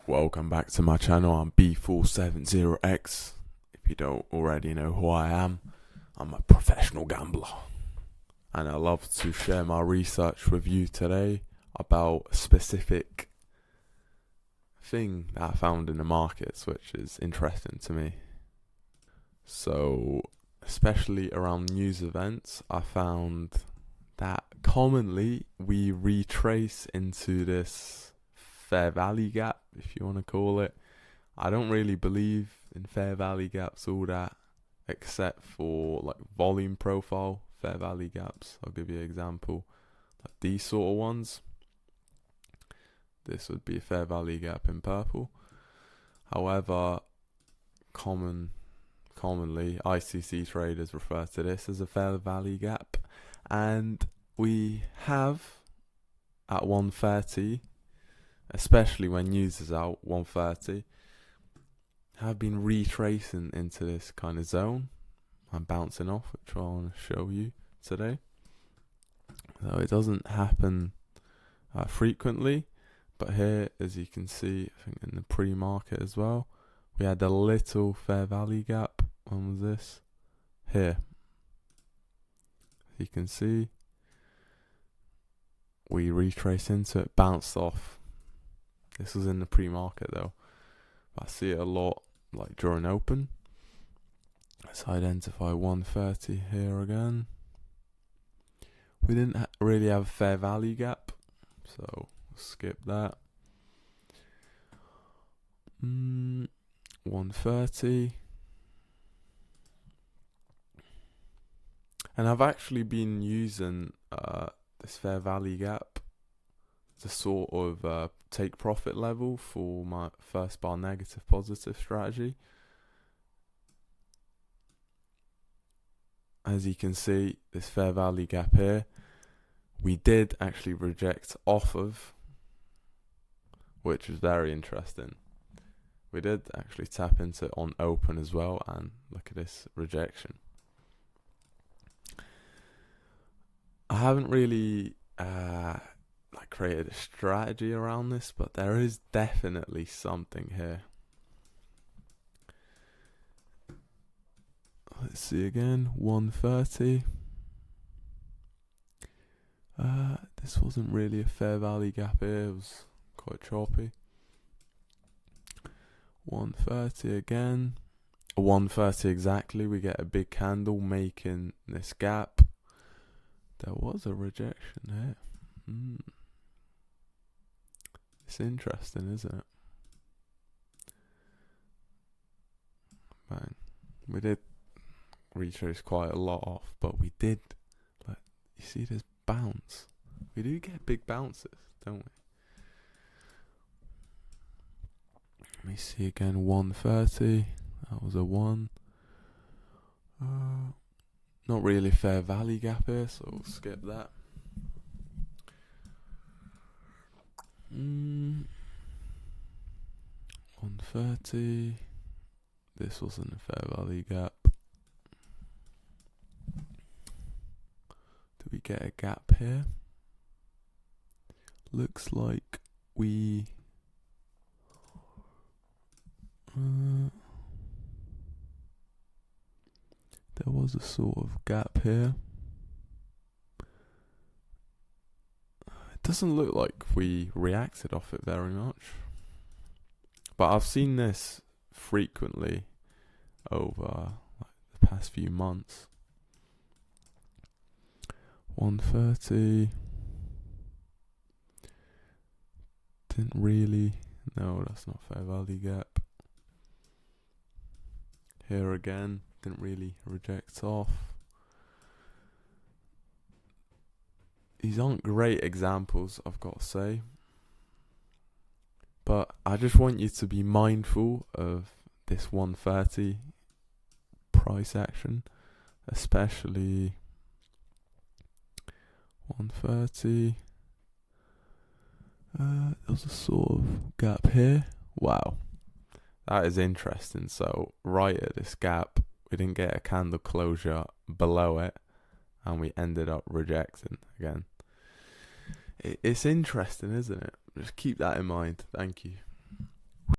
Welcome back to my channel. I'm B470X. If you don't already know who I am, I'm a professional gambler. And I love to share my research with you today about a specific thing that I found in the markets, which is interesting to me. So, especially around news events, I found that commonly we retrace into this fair value gap, if you want to call it. I don't really believe in fair value gaps all that, except for like volume profile fair value gaps. I'll give you an example. Like these sort of ones. This would be a fair value gap in purple. However, commonly ICC traders refer to this as a fair value gap, and we have at 130, especially when news is out, 130, have been retracing into this kind of zone. I'm bouncing off, which I want to show you today. So it doesn't happen frequently, but here, as you can see, I think in the pre-market as well, we had a little fair value gap. When was this? Here. As you can see, we retrace into it, bounced off. This was in the pre-market though. I see it a lot like during open. Let's identify 130 here again. We didn't really have a fair value gap, so skip that. 130. And I've actually been using this fair value gap to sort of take profit level for my first bar negative positive strategy. As you can see, this fair value gap here, we did actually reject off of, which was very interesting. We did actually tap into it on open as well, and look at this rejection. I haven't really created a strategy around this, but there is definitely something here. Let's see again, 130. This wasn't really a fair value gap here, it was quite choppy. 130 again, 130 exactly, we get a big candle making this gap. There was a rejection here. It's interesting, isn't it? Bang. We did retrace quite a lot off, but we did, like, you see this bounce. We do get big bounces, don't we? Let me see again, 130. That was a 1. Not really fair value gap here, so we'll skip that. 130. This wasn't a fair value gap. Do we get a gap here? Looks like we there was a sort of gap here. It doesn't look like we reacted off it very much, but I've seen this frequently over the past few months. 130 didn't really, no, that's not fair value gap. Here again, didn't really reject off. These aren't great examples, I've got to say, but I just want you to be mindful of this 130 price action, especially 130. There's a sort of gap here. Wow, that is interesting. So right at this gap, we didn't get a candle closure below it, and we ended up rejecting again. It's interesting, isn't it? Just keep that in mind. Thank you.